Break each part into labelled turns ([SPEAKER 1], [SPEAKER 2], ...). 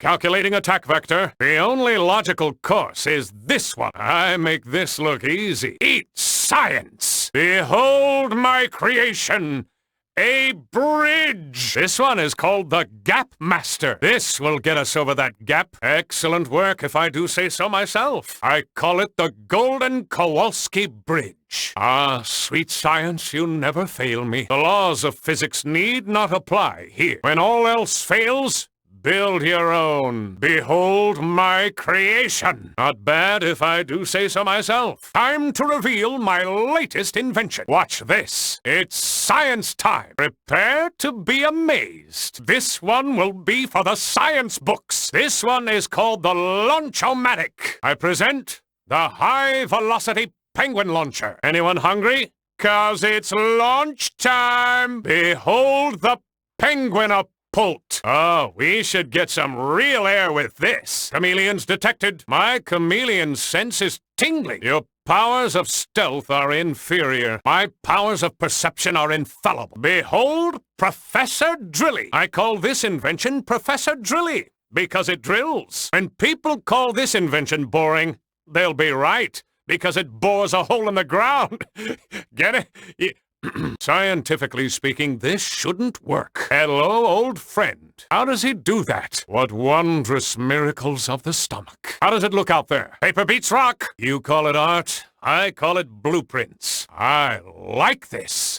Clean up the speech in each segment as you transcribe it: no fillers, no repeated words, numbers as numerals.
[SPEAKER 1] Calculating attack vector. The only logical course is this one. I make this look easy. Eat science! Behold my creation! A bridge! This one is called the Gap Master. This will get us over that gap. Excellent work, if I do say so myself. I call it the Golden Kowalski Bridge. Ah, sweet science, you never fail me. The laws of physics need not apply here. When all else fails, build your own. Behold my creation. Not bad if I do say so myself. Time to reveal my latest invention. Watch this. It's science time. Prepare to be amazed. This one will be for the science books. This one is called the Launch-O-Matic. I present the high-velocity penguin launcher. Anyone hungry? 'Cause it's launch time. Behold the penguin Pult. Oh, we should get some real air with this. Chameleons detected. My chameleon sense is tingling. Your powers of stealth are inferior. My powers of perception are infallible. Behold, Professor Drilly. I call this invention Professor Drilly because it drills. When people call this invention boring, they'll be right because it bores a hole in the ground. Get it? Scientifically speaking, this shouldn't work. Hello, old friend. How does he do that? What wondrous miracles of the stomach. How does it look out there? Paper beats rock. You call it art. I call it blueprints. I like this.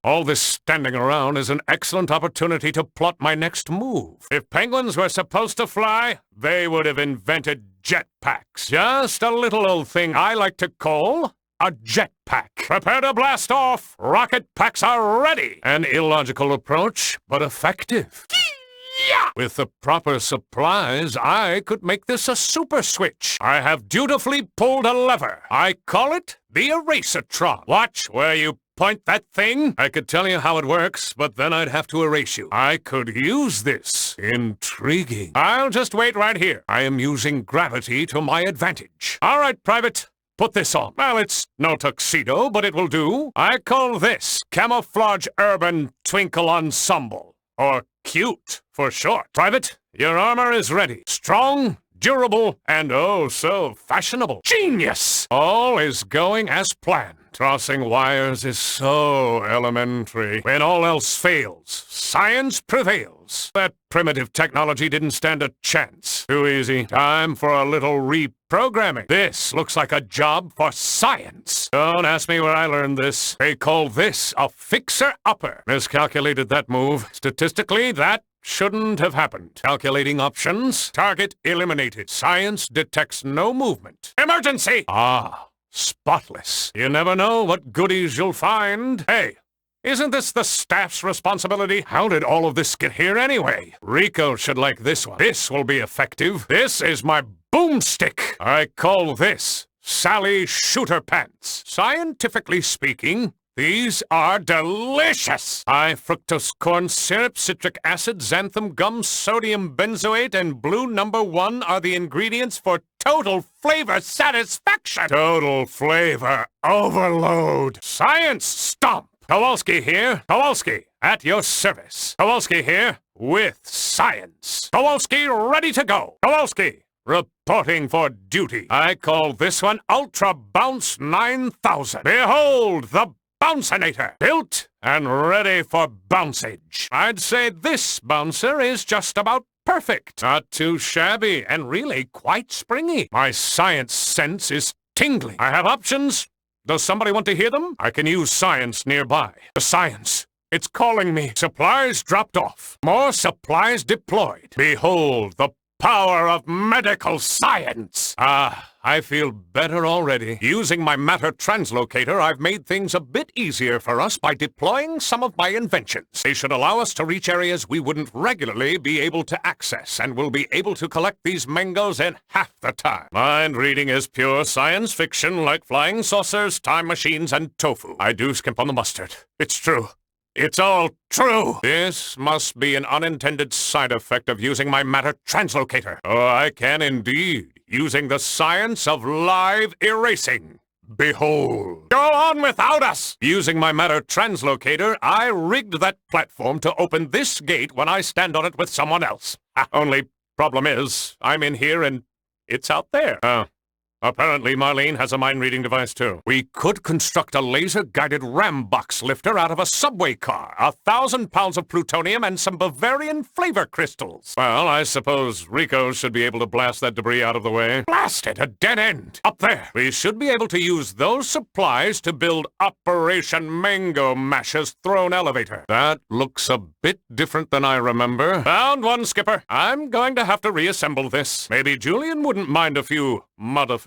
[SPEAKER 1] All this standing around is an excellent opportunity to plot my next move. If penguins were supposed to fly, they would have invented jetpacks. Just a little old thing I like to call a jetpack. Prepare to blast off. Rocket packs are ready. An illogical approach, but effective. Yeah! With the proper supplies, I could make this a super switch. I have dutifully pulled a lever. I call it the Erasertron. Watch where you point that thing. I could tell you how it works, but then I'd have to erase you. I could use this. Intriguing. I'll just wait right here. I am using gravity to my advantage. All right, Private. Put this on. Well, it's no tuxedo, but it will do. I call this Camouflage Urban Twinkle Ensemble. Or cute, for short. Private, your armor is ready. Strong, durable, and oh so fashionable. Genius! All is going as planned. Crossing wires is so elementary. When all else fails, science prevails. That primitive technology didn't stand a chance. Too easy. Time for a little reprogramming. This looks like a job for science. Don't ask me where I learned this. They call this a fixer-upper. Miscalculated that move. Statistically, that shouldn't have happened. Calculating options. Target eliminated. Science detects no movement. Emergency! Ah. Spotless. You never know what goodies you'll find. Hey, isn't this the staff's responsibility? How did all of this get here anyway? Rico should like this one. This will be effective. This is my boomstick. I call this Sally Shooter Pants. Scientifically speaking, these are delicious! High fructose corn syrup, citric acid, xanthan gum, sodium benzoate, and blue number 1 are the ingredients for total flavor satisfaction! Total flavor overload! Science stomp! Kowalski here. Kowalski, at your service. Kowalski here with science. Kowalski ready to go. Kowalski, reporting for duty. I call this one Ultra Bounce 9000. Behold the Bouncinator, built and ready for bouncage. I'd say this bouncer is just about perfect. Not too shabby and really quite springy. My science sense is tingling. I have options. Does somebody want to hear them? I can use science nearby. The science. It's calling me. Supplies dropped off. More supplies deployed. Behold the power of medical science. Ah, I feel better already. Using my matter translocator, I've made things a bit easier for us by deploying some of my inventions. They should allow us to reach areas we wouldn't regularly be able to access, and we'll be able to collect these mangoes in half the time. Mind reading is pure science fiction, like flying saucers, time machines, and tofu. I do skimp on the mustard. It's true. It's all true! This must be an unintended side effect of using my matter translocator. Oh, I can indeed, using the science of live erasing. Behold. Go on without us! Using my matter translocator, I rigged that platform to open this gate when I stand on it with someone else. Only Problem is, I'm in here and it's out there. Apparently Marlene has a mind-reading device too. We could construct a laser-guided ram box lifter out of a subway car, 1,000 pounds of plutonium, and some Bavarian flavor crystals. Well, I suppose Rico should be able to blast that debris out of the way. Blast it! A dead end! Up there! We should be able to use those supplies to build Operation Mango Mash's throne elevator. That looks a bit different than I remember. Found one, Skipper. I'm going to have to reassemble this. Maybe Julian wouldn't mind a few modifications.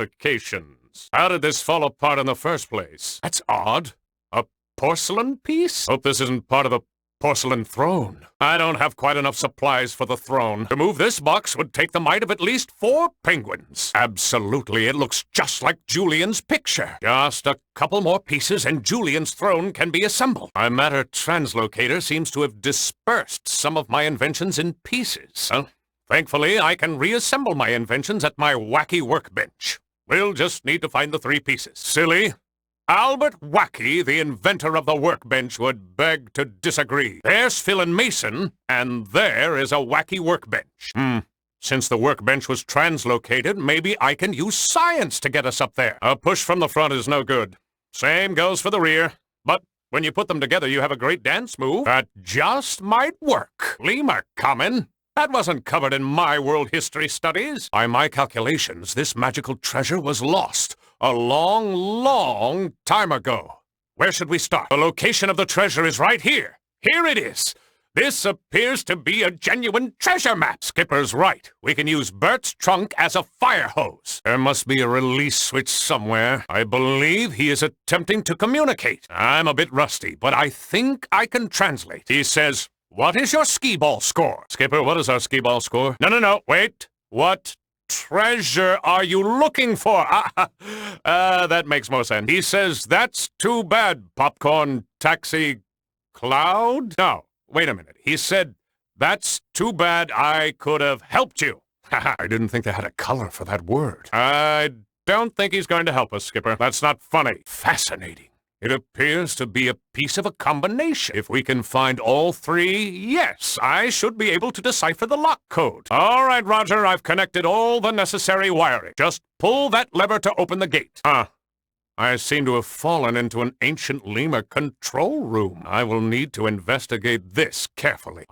[SPEAKER 1] How did this fall apart in the first place? That's odd. A porcelain piece? Hope this isn't part of the porcelain throne. I don't have quite enough supplies for the throne. To move this box would take the might of at least 4 penguins. Absolutely, it looks just like Julian's picture. Just a couple more pieces and Julian's throne can be assembled. My matter translocator seems to have dispersed some of my inventions in pieces. Well, thankfully, I can reassemble my inventions at my wacky workbench. We'll just need to find the 3 pieces. Silly. Albert Wacky, the inventor of the workbench, would beg to disagree. There's Phil and Mason, and there is a wacky workbench. Since the workbench was translocated, maybe I can use science to get us up there. A push from the front is no good. Same goes for the rear. But when you put them together, you have a great dance move. That just might work. Lemur coming. That wasn't covered in my world history studies. By my calculations, this magical treasure was lost a long, long time ago. Where should we start? The location of the treasure is right here. Here it is. This appears to be a genuine treasure map. Skipper's right. We can use Bert's trunk as a fire hose. There must be a release switch somewhere. I believe he is attempting to communicate. I'm a bit rusty, but I think I can translate. He says, "What is your skee-ball score?" Skipper, what is our skee-ball score? No, wait. What treasure are you looking for? That makes more sense. He says, "That's too bad, Popcorn Taxi Cloud?" No, wait a minute. He said, "That's too bad, I could have helped you." I didn't think they had a color for that word. I don't think he's going to help us, Skipper. That's not funny. Fascinating. It appears to be a piece of a combination. If we can find all 3, yes, I should be able to decipher the lock code. All right, Roger, I've connected all the necessary wiring. Just pull that lever to open the gate. I seem to have fallen into an ancient lemur control room. I will need to investigate this carefully.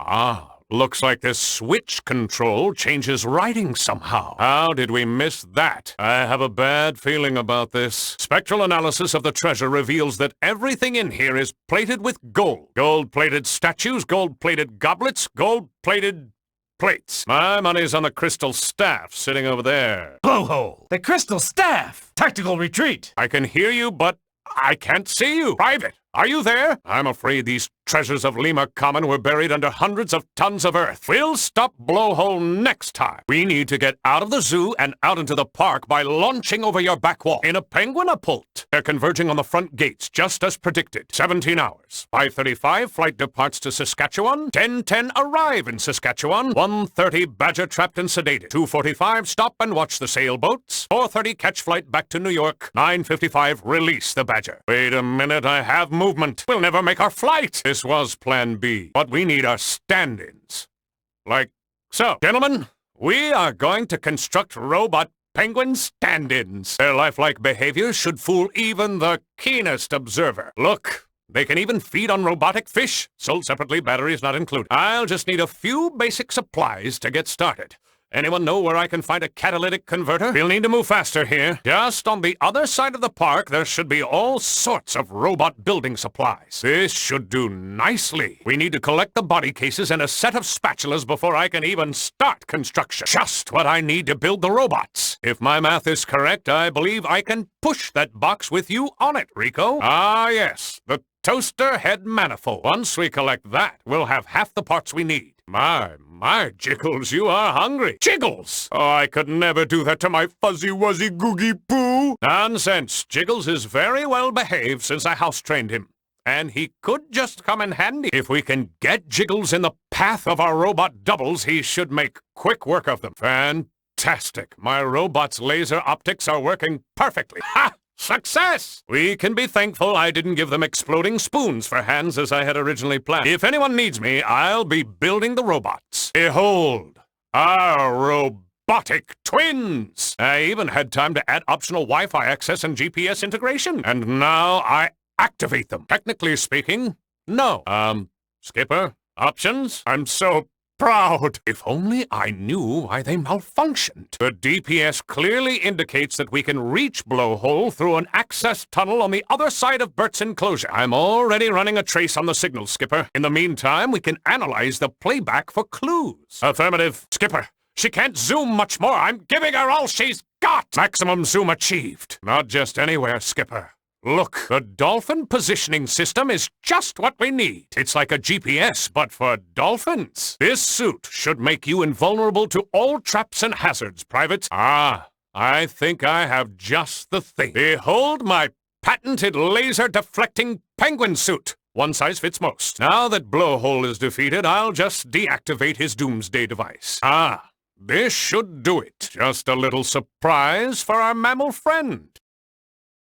[SPEAKER 1] Looks like this switch control changes writing somehow. How did we miss that? I have a bad feeling about this. Spectral analysis of the treasure reveals that everything in here is plated with gold. Gold-plated statues, gold-plated goblets, gold-plated plates. My money's on the crystal staff sitting over there.
[SPEAKER 2] Blowhole! The crystal staff! Tactical retreat!
[SPEAKER 1] I can hear you, but I can't see you. Private, are you there? I'm afraid these treasures of Lima Common were buried under hundreds of tons of earth. We'll stop Blowhole next time. We need to get out of the zoo and out into the park by launching over your back wall in a penguinapult. They're converging on the front gates, just as predicted. 17 hours. 5:35, flight departs to Saskatchewan. 10:10, arrive in Saskatchewan. 1:30, badger trapped and sedated. 2:45, stop and watch the sailboats. 4:30, catch flight back to New York. 9:55, release the badger. Wait a minute, I have movement. We'll never make our flight. This was Plan B. What we need are stand-ins. Like so. Gentlemen, we are going to construct robot penguin stand-ins. Their lifelike behavior should fool even the keenest observer. Look, they can even feed on robotic fish. Sold separately, batteries not included. I'll just need a few basic supplies to get started. Anyone know where I can find a catalytic converter? We'll need to move faster here. Just on the other side of the park, there should be all sorts of robot building supplies. This should do nicely. We need to collect the body cases and a set of spatulas before I can even start construction. Just what I need to build the robots. If my math is correct, I believe I can push that box with you on it, Rico. Ah, yes, the toaster head manifold. Once we collect that, we'll have half the parts we need. My, Jiggles, you are hungry. Jiggles! Oh, I could never do that to my fuzzy-wuzzy googie poo. Nonsense. Jiggles is very well behaved since I house-trained him. And he could just come in handy. If we can get Jiggles in the path of our robot doubles, he should make quick work of them. Fantastic. My robot's laser optics are working perfectly. Ha! Success! We can be thankful I didn't give them exploding spoons for hands as I had originally planned. If anyone needs me, I'll be building the robots. Behold, Our robotic twins! I even had time to add optional Wi-Fi access and GPS integration. And now I activate them. Technically speaking, no. Skipper, options? I'm so proud. If only I knew why they malfunctioned. The DPS clearly indicates that we can reach Blowhole through an access tunnel on the other side of Bert's enclosure. I'm already running a trace on the signal, Skipper. In the meantime, we can analyze the playback for clues. Affirmative. Skipper, she can't zoom much more. I'm giving her all she's got. Maximum zoom achieved. Not just anywhere, Skipper. Look, the dolphin positioning system is just what we need. It's like a GPS, but for dolphins. This suit should make you invulnerable to all traps and hazards, Private. I think I have just the thing. Behold my patented laser-deflecting penguin suit. One size fits most. Now that Blowhole is defeated, I'll just deactivate his doomsday device. This should do it. Just a little surprise for our mammal friend.